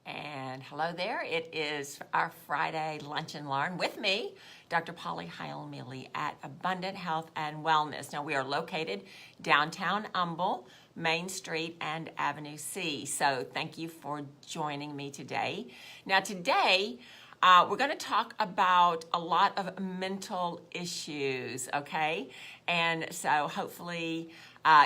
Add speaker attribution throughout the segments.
Speaker 1: And hello there. It is our Friday Lunch and Learn with me, Dr. Polly Heil-Mealey at Abundant Health and Wellness. Now, we are located downtown Humble, Main Street, and Avenue C. So thank you for joining me today. Now, today, we're going to talk about a lot of mental issues, okay? And so hopefully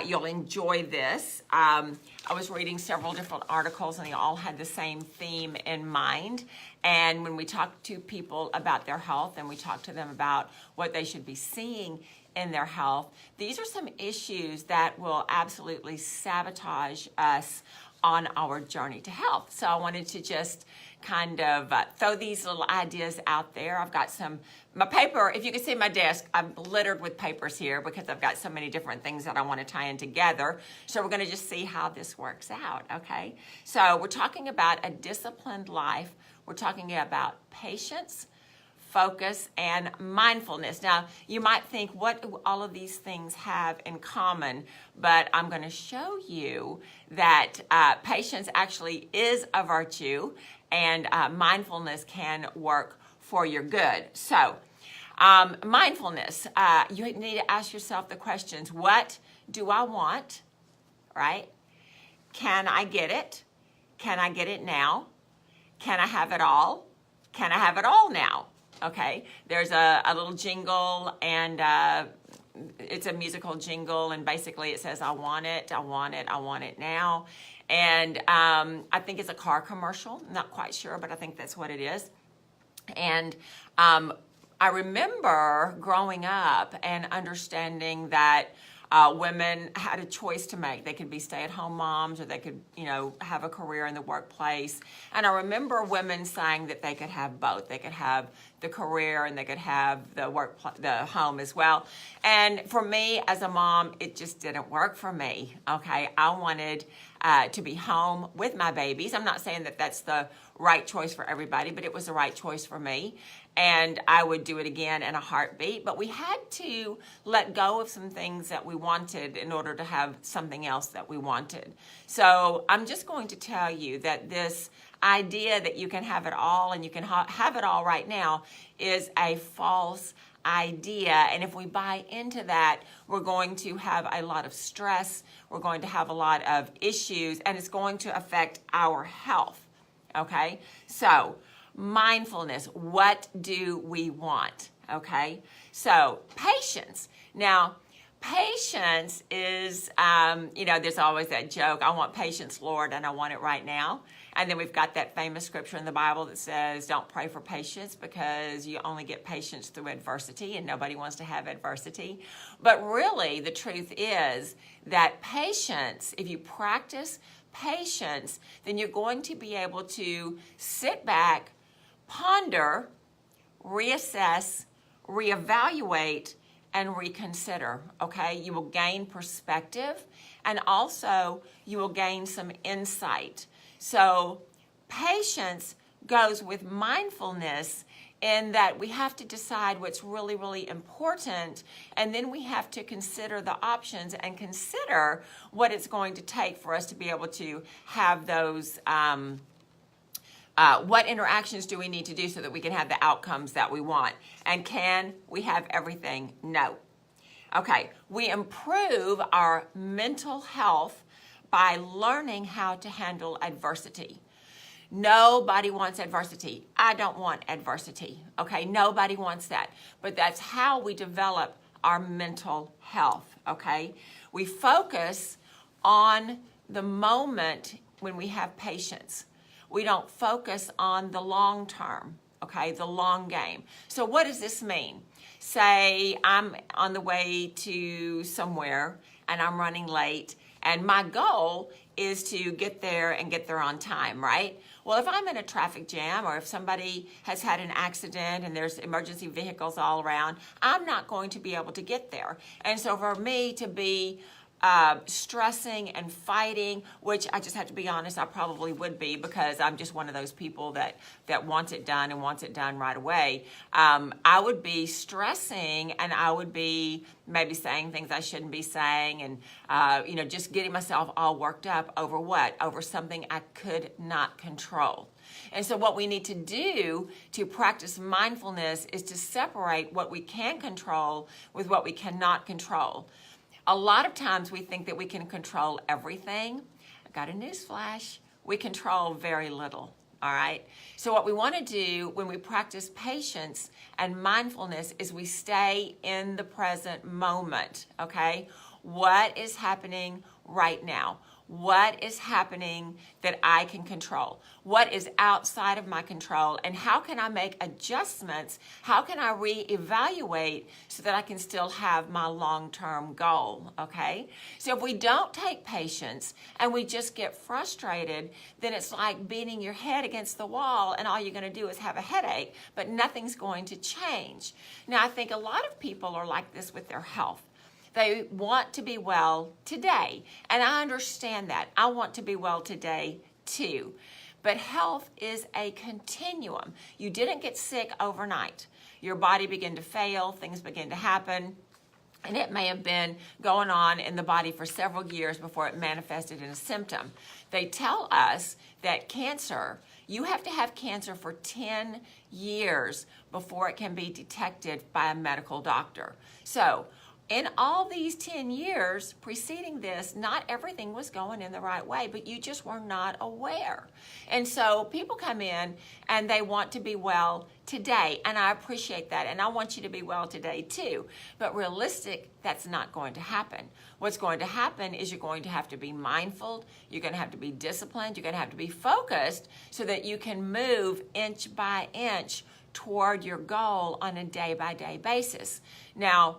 Speaker 1: you'll enjoy this. I was reading several different articles and they all had the same theme in mind. And when we talk to people about their health and we talk to them about what they should be seeing in their health, these are some issues that will absolutely sabotage us on our journey to health. So I wanted to just kind of throw these little ideas out there. I've got my paper, if you can see my desk, I'm littered with papers here because I've got so many different things that I want to tie in together. So we're going to just see how this works out, okay? So we're talking about a disciplined life. We're talking about patience, focus, and mindfulness. Now, you might think, what do all of these things have in common? But I'm going to show you that patience actually is a virtue, and mindfulness can work for your good. So, mindfulness, you need to ask yourself the questions: what do I want, right? Can I get it? Can I get it now? Can I have it all? Can I have it all now? Okay, there's a little jingle, and it's a musical jingle, and basically it says, I want it, I want it, I want it now. And I think it's a car commercial, not quite sure, but I think that's what it is. And I remember growing up and understanding that women had a choice to make. They could be stay-at-home moms, or they could, have a career in the workplace. And I remember women saying that they could have both. They could have the career and they could have the home as well. And for me as a mom, it just didn't work for me. Okay, I wanted to be home with my babies. I'm not saying that that's the right choice for everybody, but it was the right choice for me. And I would do it again in a heartbeat. But we had to let go of some things that we wanted in order to have something else that we wanted. So I'm just going to tell you that this idea that you can have it all and you can have it all right now is a false idea. And if we buy into that, we're going to have a lot of stress. We're going to have a lot of issues, and it's going to affect our health. Okay? So, mindfulness, what do we want? Okay? So, patience. Now, patience is, there's always that joke, I want patience, Lord, and I want it right now. And then we've got that famous scripture in the Bible that says, don't pray for patience because you only get patience through adversity, and nobody wants to have adversity. But really, the truth is that patience, if you practice patience, then you're going to be able to sit back, ponder, reassess, reevaluate, and reconsider, okay? You will gain perspective, and also you will gain some insight. So patience goes with mindfulness in that we have to decide what's really, really important, and then we have to consider the options and consider what it's going to take for us to be able to have those, what interactions do we need to do so that we can have the outcomes that we want? And can we have everything? No. Okay, we improve our mental health by learning how to handle adversity. Nobody wants adversity. I don't want adversity. Okay, nobody wants that. But that's how we develop our mental health. Okay, we focus on the moment when we have patience. We don't focus on the long term, okay, the long game. So what does this mean? Say I'm on the way to somewhere and I'm running late, and my goal is to get there and get there on time, right? Well, if I'm in a traffic jam, or if somebody has had an accident and there's emergency vehicles all around, I'm not going to be able to get there. And so for me to be stressing and fighting, which I just have to be honest, I probably would be, because I'm just one of those people that wants it done and wants it done right away. I would be stressing, and I would be maybe saying things I shouldn't be saying, and just getting myself all worked up over what? Over something I could not control. And so what we need to do to practice mindfulness is to separate what we can control with what we cannot control. A lot of times we think that we can control everything. I've got a news flash. We control very little, all right? So what we want to do when we practice patience and mindfulness is we stay in the present moment, okay? What is happening right now? What is happening that I can control? What is outside of my control? And how can I make adjustments? How can I reevaluate so that I can still have my long-term goal, okay? So if we don't take patience and we just get frustrated, then it's like beating your head against the wall, and all you're going to do is have a headache, but nothing's going to change. Now, I think a lot of people are like this with their health. They want to be well today, and I understand that. I want to be well today too. But health is a continuum. You didn't get sick overnight. Your body began to fail, things began to happen, and it may have been going on in the body for several years before it manifested in a symptom. They tell us that cancer, you have to have cancer for 10 years before it can be detected by a medical doctor. So, in all these 10 years preceding this, not everything was going in the right way, but you just were not aware. And so people come in and they want to be well today, and I appreciate that, and I want you to be well today too. But realistic, that's not going to happen. What's going to happen is you're going to have to be mindful, you're going to have to be disciplined, you're going to have to be focused so that you can move inch by inch toward your goal on a day-by-day basis. Now,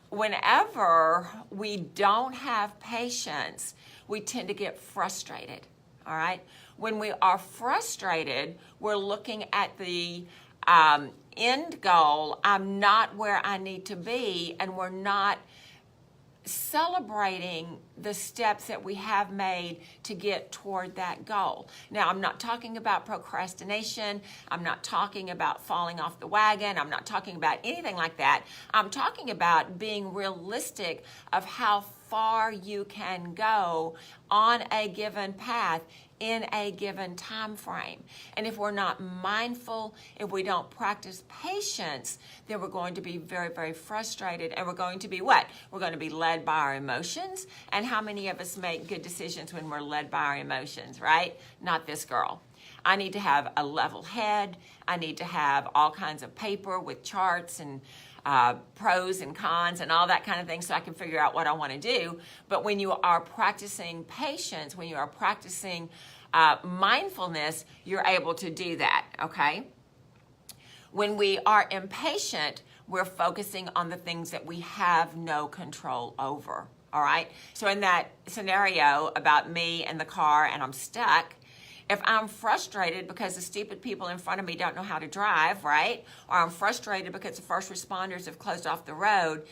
Speaker 1: whenever we don't have patience, we tend to get frustrated, all right? When we are frustrated, we're looking at the end goal. I'm not where I need to be, and we're not celebrating the steps that we have made to get toward that goal. Now, I'm not talking about procrastination. I'm not talking about falling off the wagon. I'm not talking about anything like that. I'm talking about being realistic of how far you can go on a given path in a given time frame. And if we're not mindful, if we don't practice patience, then we're going to be very, very frustrated, and we're going to be what? We're going to be led by our emotions. And how many of us make good decisions when we're led by our emotions, right? Not this girl. I need to have a level head. I need to have all kinds of paper with charts and pros and cons and all that kind of thing so I can figure out what I want to do. But when you are practicing patience, when you are practicing mindfulness, you're able to do that, okay? When we are impatient, we're focusing on the things that we have no control over, all right? So in that scenario about me and the car and I'm stuck, if I'm frustrated because the stupid people in front of me don't know how to drive, right? Or I'm frustrated because the first responders have closed off the road,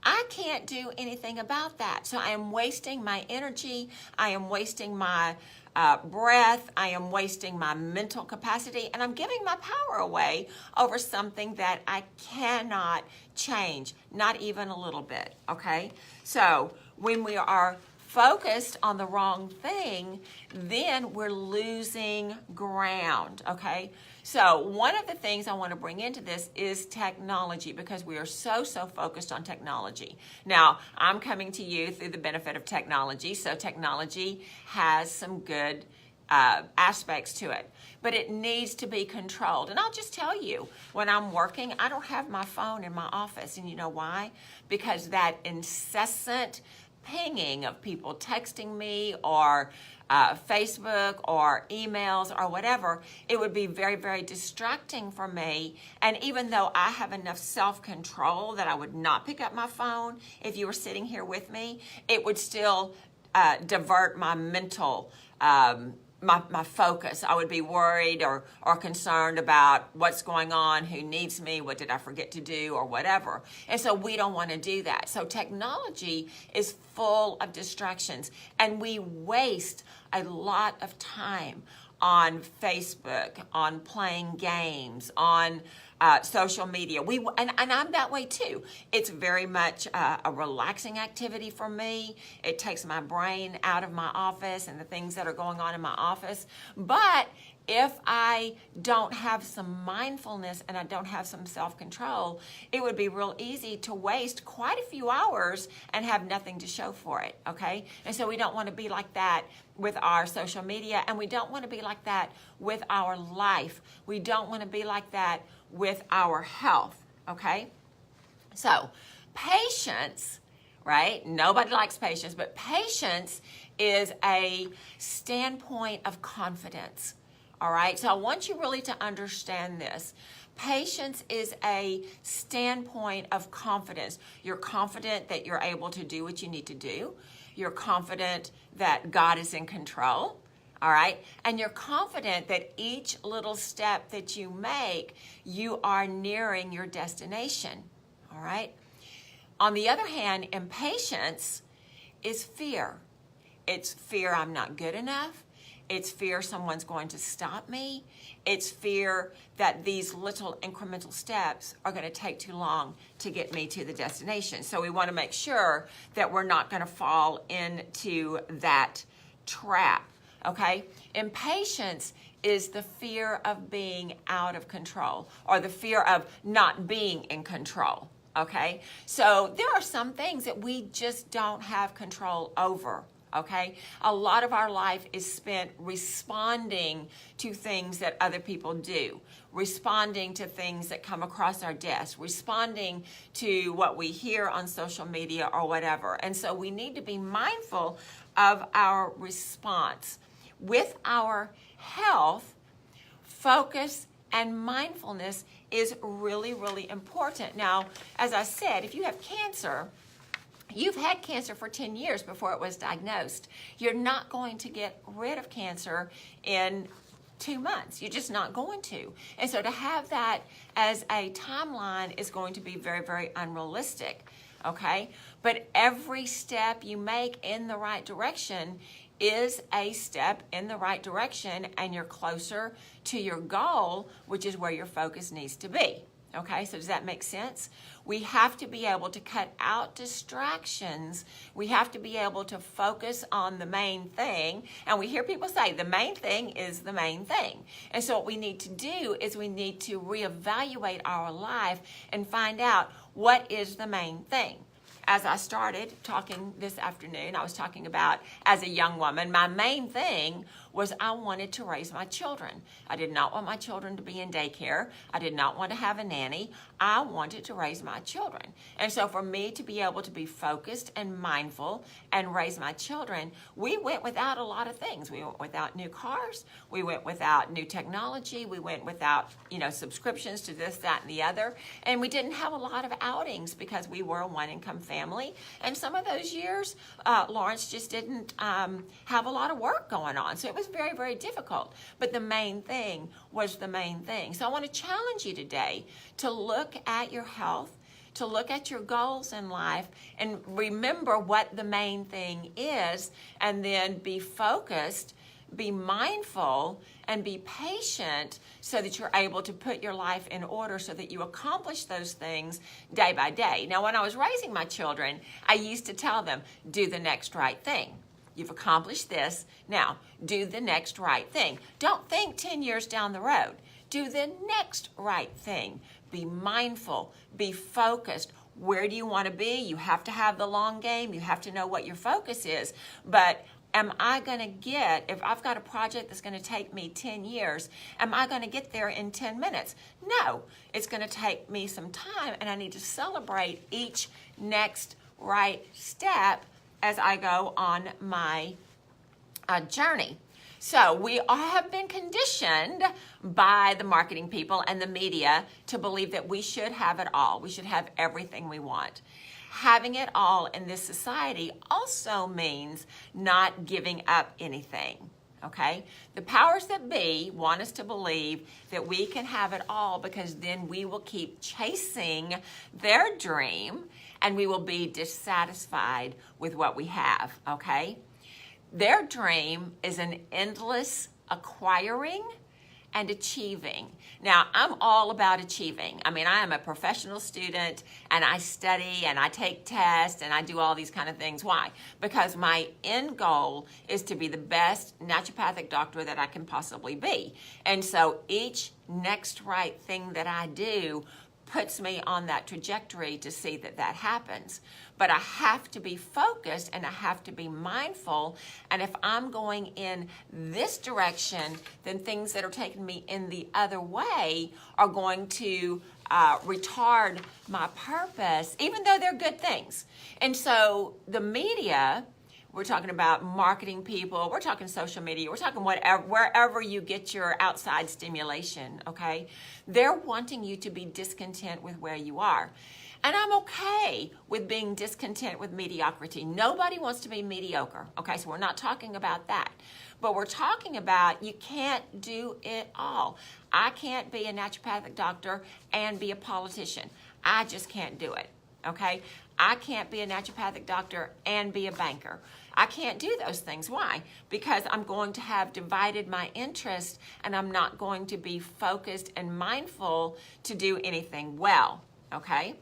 Speaker 1: I can't do anything about that. So I am wasting my energy. I am wasting my breath. I am wasting my mental capacity, and I'm giving my power away over something that I cannot change, not even a little bit, okay? So when we are focused on the wrong thing, then we're losing ground, okay? So one of the things I want to bring into this is technology, because we are so focused on technology. Now, I'm coming to you through the benefit of technology, so technology has some good aspects to it, but it needs to be controlled. And I'll just tell you, when I'm working, I don't have my phone in my office, and you know why? Because that incessant pinging of people texting me or Facebook or emails or whatever, it would be very, very distracting for me. And even though I have enough self-control that I would not pick up my phone if you were sitting here with me, it would still divert my mental my focus. I would be worried or concerned about what's going on, who needs me, what did I forget to do, or whatever. And so we don't want to do that. So technology is full of distractions, and we waste a lot of time on Facebook, on playing games, on social media. And I'm that way too. It's very much a relaxing activity for me. It takes my brain out of my office and the things that are going on in my office. But if I don't have some mindfulness and I don't have some self-control, it would be real easy to waste quite a few hours and have nothing to show for it, okay? And so we don't want to be like that with our social media, and we don't want to be like that with our life. We don't want to be like that with our health, okay? So patience, right? Nobody likes patience, but patience is a standpoint of confidence. All right, so I want you really to understand this. Patience is a standpoint of confidence. You're confident that you're able to do what you need to do. You're confident that God is in control, all right? And you're confident that each little step that you make, you are nearing your destination, all right? On the other hand, impatience is fear. It's fear I'm not good enough. It's fear someone's going to stop me. It's fear that these little incremental steps are going to take too long to get me to the destination. So we want to make sure that we're not going to fall into that trap, okay? Impatience is the fear of being out of control, or the fear of not being in control, okay? So there are some things that we just don't have control over. Okay? A lot of our life is spent responding to things that other people do, responding to things that come across our desk, responding to what we hear on social media or whatever. And so we need to be mindful of our response. With our health, focus and mindfulness is really, really important. Now, as I said, if you have cancer, you've had cancer for 10 years before it was diagnosed. You're not going to get rid of cancer in 2 months. You're just not going to. And so to have that as a timeline is going to be very, very unrealistic, okay? But every step you make in the right direction is a step in the right direction, and you're closer to your goal, which is where your focus needs to be. Okay, so does that make sense? We have to be able to cut out distractions. We have to be able to focus on the main thing. And we hear people say the main thing is the main thing. And so what we need to do is we need to reevaluate our life and find out what is the main thing. As I started talking this afternoon, I was talking about, as a young woman, my main thing was I wanted to raise my children. I did not want my children to be in daycare. I did not want to have a nanny. I wanted to raise my children. And so for me to be able to be focused and mindful and raise my children, we went without a lot of things. We went without new cars. We went without new technology. We went without, subscriptions to this, that, and the other. And we didn't have a lot of outings because we were a one-income family. And some of those years, Lawrence just didn't have a lot of work going on. So it was very, very difficult. But the main thing was the main thing. So I want to challenge you today to look at your health, to look at your goals in life, and remember what the main thing is, and then be focused, be mindful, and be patient so that you're able to put your life in order so that you accomplish those things day by day. Now, when I was raising my children, I used to tell them, do the next right thing. You've accomplished this. Now, do the next right thing. Don't think 10 years down the road. Do the next right thing. Be mindful. Be focused. Where do you want to be? You have to have the long game. You have to know what your focus is. But am I going to get, if I've got a project that's going to take me 10 years, am I going to get there in 10 minutes? No. It's going to take me some time, and I need to celebrate each next right step as I go on my journey. So we have been conditioned by the marketing people and the media to believe that we should have it all. We should have everything we want. Having it all in this society also means not giving up anything, okay? The powers that be want us to believe that we can have it all because then we will keep chasing their dream and we will be dissatisfied with what we have, okay? Their dream is an endless acquiring and achieving. Now, I'm all about achieving. I mean, I am a professional student and I study and I take tests and I do all these kind of things. Why? Because my end goal is to be the best naturopathic doctor that I can possibly be. And so each next right thing that I do puts me on that trajectory to see that that happens. But I have to be focused and I have to be mindful. And if I'm going in this direction, then things that are taking me in the other way are going to retard my purpose, even though they're good things. And so the media, we're talking about marketing people, we're talking social media, we're talking whatever, wherever you get your outside stimulation, okay? They're wanting you to be discontent with where you are. And I'm okay with being discontent with mediocrity. Nobody wants to be mediocre, okay? So we're not talking about that. But we're talking about you can't do it all. I can't be a naturopathic doctor and be a politician. I just can't do it, okay? I can't be a naturopathic doctor and be a banker. I can't do those things. Why? Because I'm going to have divided my interest and I'm not going to be focused and mindful to do anything well, okay?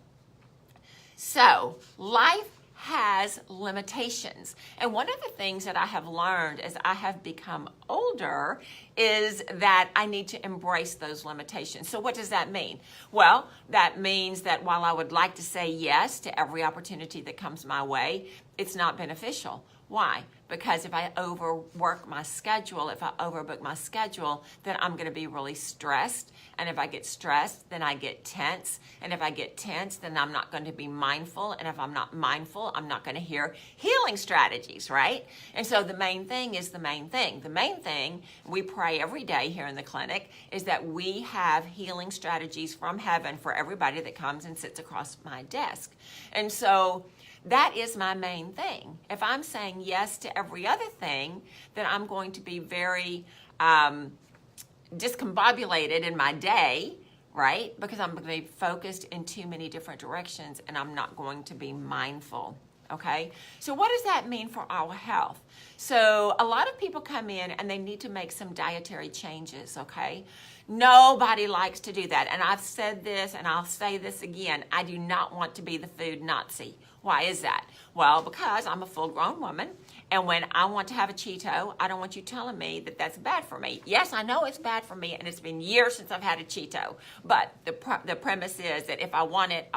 Speaker 1: So, life has limitations. And one of the things that I have learned as I have become older is that I need to embrace those limitations. So what does that mean? Well, that means that while I would like to say yes to every opportunity that comes my way, it's not beneficial. Why? Because if I overwork my schedule, if I overbook my schedule, then I'm going to be really stressed. And if I get stressed, then I get tense. And if I get tense, then I'm not going to be mindful. And if I'm not mindful, I'm not going to hear healing strategies, right? And so the main thing is the main thing. The main thing, we pray every day here in the clinic, is that we have healing strategies from heaven for everybody that comes and sits across my desk. And so that is my main thing. If I'm saying yes to every other thing, then I'm going to be very discombobulated in my day, right? Because I'm going to be focused in too many different directions and I'm not going to be mindful, okay? So what does that mean for our health? So a lot of people come in and they need to make some dietary changes, okay? Nobody likes to do that. And I've said this and I'll say this again. I do not want to be the food Nazi. Why is that? Well, because I'm a full-grown woman, and when I want to have a Cheeto, I don't want you telling me that that's bad for me. Yes, I know it's bad for me, and it's been years since I've had a Cheeto, but the premise is that if I want it,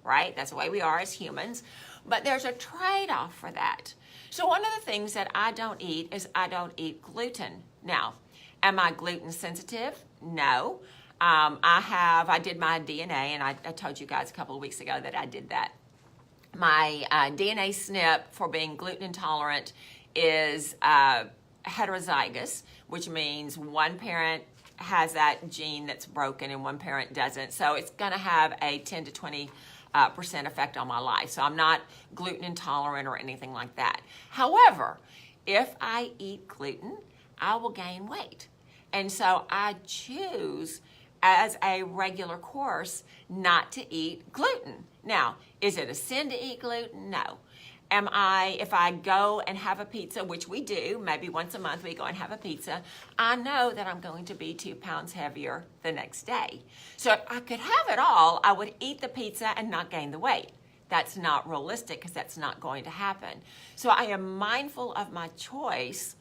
Speaker 1: right? That's the way we are as humans, but there's a trade-off for that. So one of the things that I don't eat is I don't eat gluten. Now, am I gluten sensitive? No. I did my DNA, and I told you guys a couple of weeks ago that I did that. My DNA SNP for being gluten intolerant is heterozygous, which means one parent has that gene that's broken and one parent doesn't. So it's going to have a 10 to 20% effect on my life. So I'm not gluten intolerant or anything like that. However, if I eat gluten, I will gain weight. And so I choose as a regular course not to eat gluten. Now, is it a sin to eat gluten? No. If I go and have a pizza, which we do, maybe once a month we go and have a pizza, I know that I'm going to be 2 pounds heavier the next day. So if I could have it all, I would eat the pizza and not gain the weight. That's not realistic because that's not going to happen. So I am mindful of my choice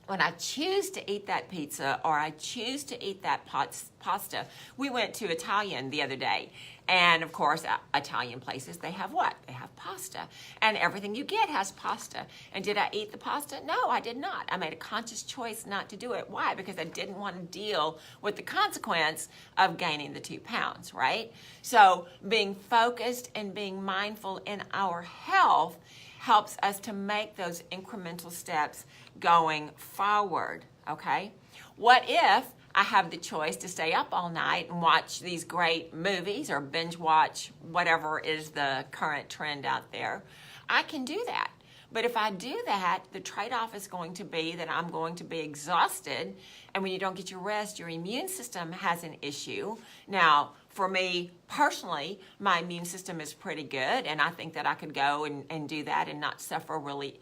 Speaker 1: when I choose to eat that pizza or I choose to eat that pasta. We went to Italian the other day, and of course, Italian places, they have what? They have pasta, and everything you get has pasta. And did I eat the pasta? No, I did not. I made a conscious choice not to do it. Why? Because I didn't want to deal with the consequence of gaining the 2 pounds, right? So being focused and being mindful in our health helps us to make those incremental steps going forward, okay? What if I have the choice to stay up all night and watch these great movies or binge watch whatever is the current trend out there? I can do that. But if I do that, the trade-off is going to be that I'm going to be exhausted. And when you don't get your rest, your immune system has an issue. Now, for me personally, my immune system is pretty good. And I think that I could go and do that and not suffer really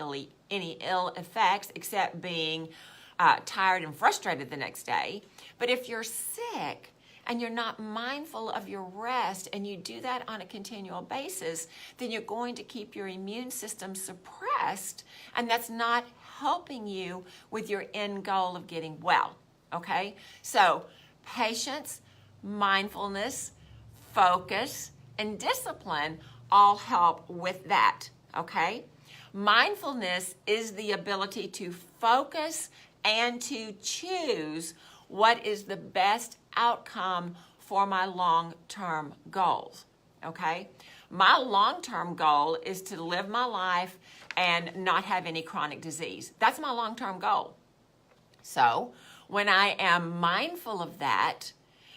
Speaker 1: any ill effects except being tired and frustrated the next day. But if you're sick, and you're not mindful of your rest, and you do that on a continual basis, then you're going to keep your immune system suppressed, and that's not helping you with your end goal of getting well, okay? So patience, mindfulness, focus, and discipline all help with that, okay? Mindfulness is the ability to focus and to choose what is the best outcome for my long-term goals, okay? My long-term goal is to live my life and not have any chronic disease. That's my long-term goal. So when I am mindful of that,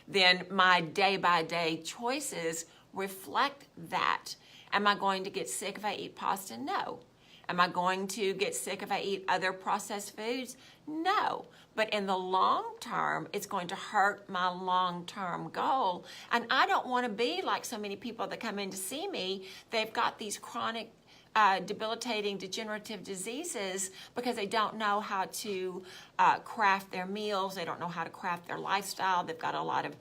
Speaker 1: then my day-by-day choices reflect that. Am I going to get sick if I eat pasta? No. Am I going to get sick if I eat other processed foods? No. But in the long term, it's going to hurt my long-term goal. And I don't want to be like so many people that come in to see me. They've got these chronic, debilitating, degenerative diseases because they don't know how to craft their meals. They don't know how to craft their lifestyle. They've got a lot of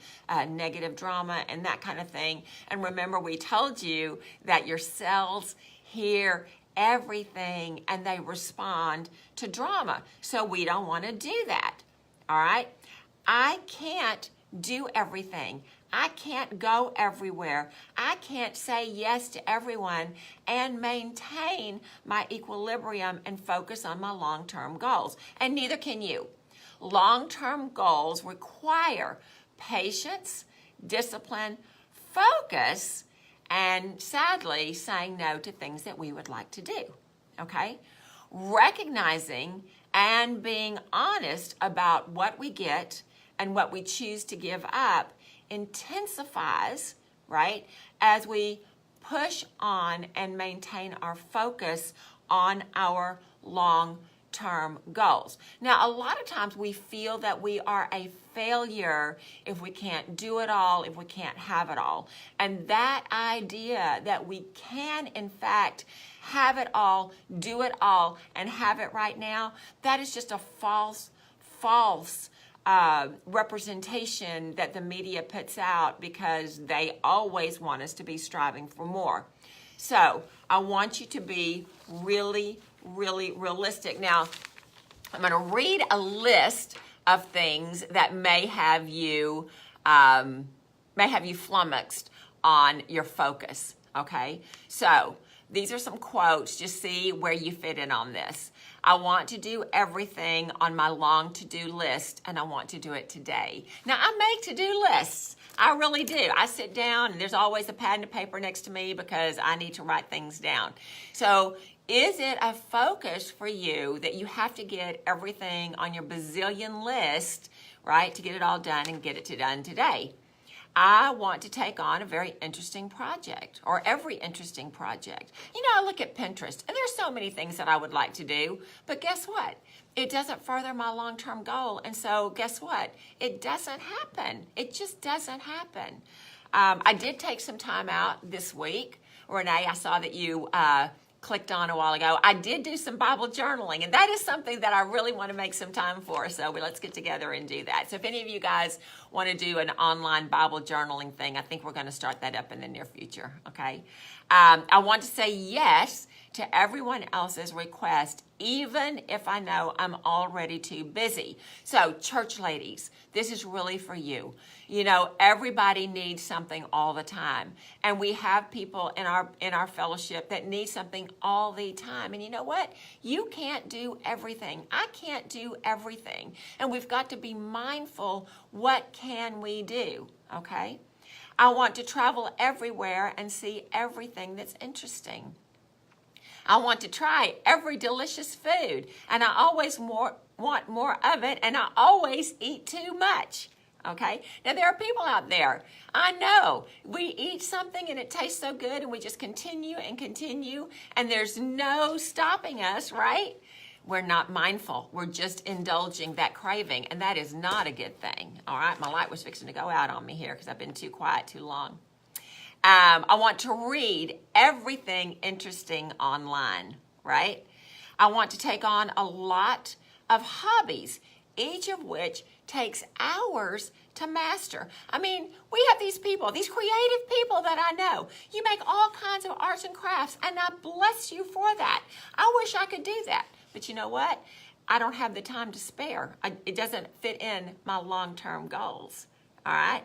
Speaker 1: negative drama and that kind of thing. And remember, we told you that your cells hear everything and they respond to drama. So we don't want to do that. All right? I can't do everything. I can't go everywhere. I can't say yes to everyone and maintain my equilibrium and focus on my long-term goals. And neither can you. Long-term goals require patience, discipline, focus, and sadly, saying no to things that we would like to do, okay? Recognizing and being honest about what we get and what we choose to give up intensifies, right, as we push on and maintain our focus on our long-term goals. Now, a lot of times we feel that we are a failure if we can't do it all, if we can't have it all. And that idea that we can, in fact, have it all, do it all, and have it right now, that is just a false representation that the media puts out because they always want us to be striving for more. So I want you to be really, really realistic. Now, I'm going to read a list of things that may have you flummoxed on your focus, okay? So these are some quotes. Just see where you fit in on this. I want to do everything on my long to-do list, and I want to do it today. Now, I make to-do lists. I really do. I sit down, and there's always a pad and a paper next to me because I need to write things down. So is it a focus for you that you have to get everything on your bazillion list, right, to get it all done and get it done today? I want to take on a very interesting project, or every interesting project. You know, I look at Pinterest, and there's so many things that I would like to do, but guess what? It doesn't further my long-term goal, and so guess what? It doesn't happen. It just doesn't happen. I did take some time out this week. Renee, I saw that you clicked on a while ago. I did do some Bible journaling, and that is something that I really want to make some time for, so let's get together and do that. So if any of you guys want to do an online Bible journaling thing, I think we're going to start that up in the near future, okay? I want to say yes to everyone else's request, even if I know I'm already too busy. So church ladies, this is really for you. You know, everybody needs something all the time. And we have people in our fellowship that need something all the time. And you know what? You can't do everything. I can't do everything. And we've got to be mindful, what can we do, okay? I want to travel everywhere and see everything that's interesting. I want to try every delicious food, and I always want more of it, and I always eat too much, Okay? Now, there are people out there, I know, we eat something and it tastes so good and we just continue and continue and there's no stopping us, right? We're not mindful. We're just indulging that craving, and that is not a good thing. All right? My light was fixing to go out on me here because I've been too quiet too long. I want to read everything interesting online, right? I want to take on a lot of hobbies, each of which takes hours to master. I mean, we have these people, these creative people that I know. You make all kinds of arts and crafts, and I bless you for that. I wish I could do that. But you know what? I don't have the time to spare. It doesn't fit in my long-term goals, all right?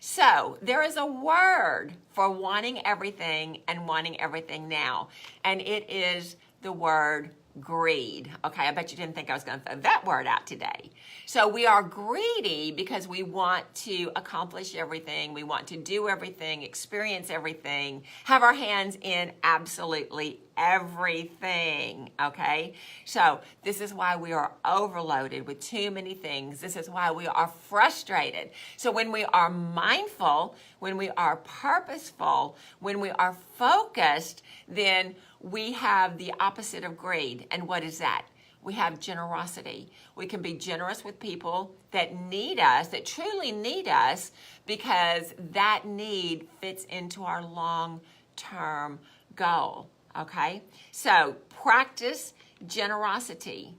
Speaker 1: So there is a word for wanting everything and wanting everything now, and it is the word greed. Okay, I bet you didn't think I was going to throw that word out today. So we are greedy because we want to accomplish everything. We want to do everything, experience everything, have our hands in absolutely everything. Okay, so this is why we are overloaded with too many things. This is why we are frustrated. So when we are mindful, when we are purposeful, when we are focused, then we have the opposite of greed. And what is that? We have generosity. We can be generous with people that need us, that truly need us, because that need fits into our long-term goal, okay? So practice generosity,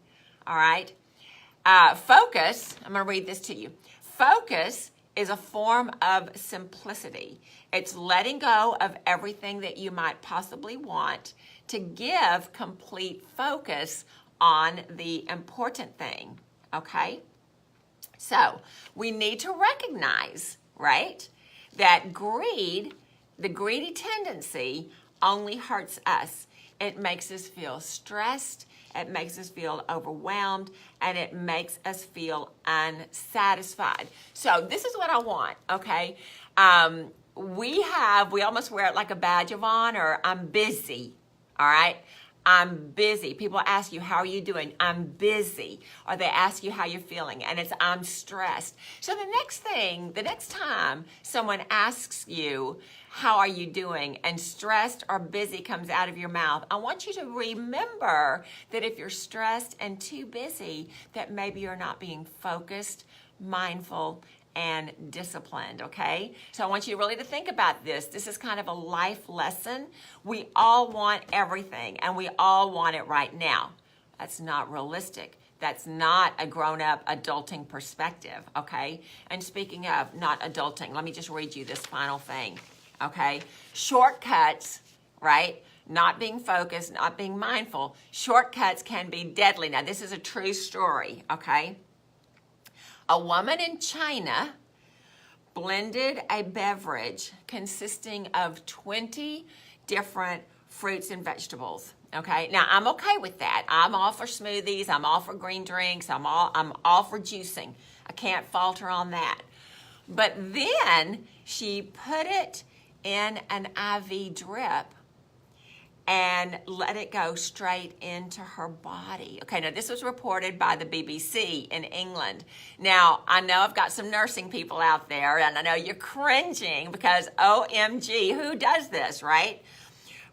Speaker 1: all right? Focus, I'm going to read this to you. Focus is a form of simplicity. It's letting go of everything that you might possibly want to give complete focus on the important thing, okay? So we need to recognize, right, that greed, the greedy tendency, only hurts us. It makes us feel stressed, it makes us feel overwhelmed, and it makes us feel unsatisfied. So this is what I want, okay? We almost wear it like a badge of honor. I'm busy, all right? I'm busy. People ask you, how are you doing? I'm busy. Or they ask you how you're feeling, and it's, I'm stressed. So the next time someone asks you, how are you doing? And stressed or busy comes out of your mouth, I want you to remember that if you're stressed and too busy, that maybe you're not being focused, mindful, and disciplined, okay? So I want you really to think about this. This is kind of a life lesson. We all want everything, and we all want it right now. That's not realistic. That's not a grown-up adulting perspective, okay? And speaking of not adulting, let me just read you this final thing, okay? Shortcuts, right? Not being focused, not being mindful. Shortcuts can be deadly. Now, this is a true story, okay? A woman in China blended a beverage consisting of 20 different fruits and vegetables. Okay, now I'm okay with that. I'm all for smoothies. I'm all for green drinks. I'm all for juicing. I can't falter on that. But then she put it in an IV drip and let it go straight into her body. Okay, now this was reported by the BBC in England. Now, I know I've got some nursing people out there, and I know you're cringing because OMG, who does this, right?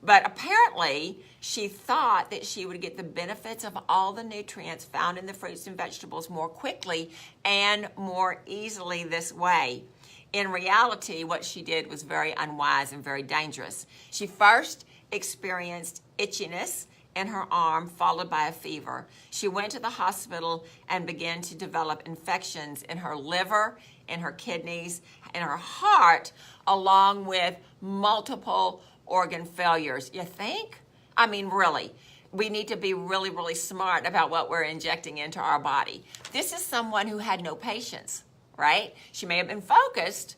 Speaker 1: But apparently, she thought that she would get the benefits of all the nutrients found in the fruits and vegetables more quickly and more easily this way. In reality, what she did was very unwise and very dangerous. She first experienced itchiness in her arm, followed by a fever. She went to the hospital and began to develop infections in her liver, in her kidneys, in her heart, along with multiple organ failures. You think? I mean, really. We need to be really, really smart about what we're injecting into our body. This is someone who had no patience, right? She may have been focused,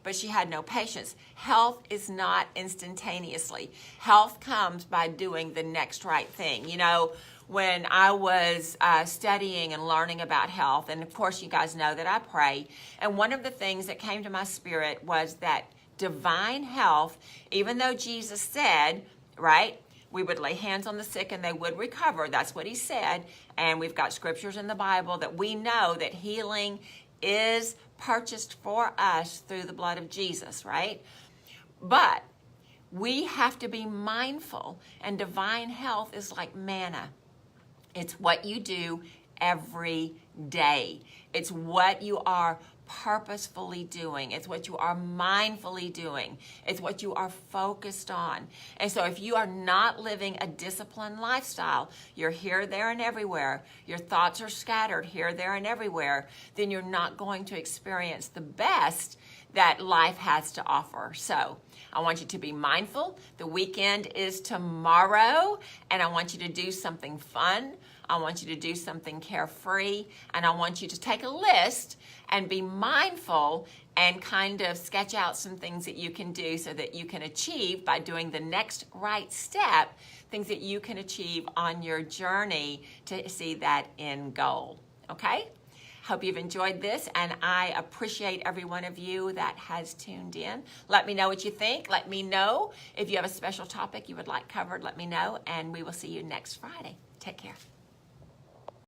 Speaker 1: but she had no patience. Health is not instantaneously. Health comes by doing the next right thing. You know, when I was studying and learning about health, and of course you guys know that I pray, and one of the things that came to my spirit was that divine health, even though Jesus said, right, we would lay hands on the sick and they would recover. That's what he said. And we've got scriptures in the Bible that we know that healing is purchased for us through the blood of Jesus, right? But we have to be mindful, and divine health is like manna. It's what you do every day. It's what you are purposefully doing. It's what you are mindfully doing. It's what you are focused on. And so if you are not living a disciplined lifestyle, you're here, there, and everywhere, your thoughts are scattered here, there, and everywhere, then you're not going to experience the best that life has to offer. So I want you to be mindful. The weekend is tomorrow, and I want you to do something fun. I want you to do something carefree, and I want you to take a list and be mindful and kind of sketch out some things that you can do so that you can achieve, by doing the next right step, things that you can achieve on your journey to see that end goal. Okay? Hope you've enjoyed this, and I appreciate every one of you that has tuned in. Let me know what you think. Let me know if you have a special topic you would like covered. Let me know, and we will see you next Friday. Take care.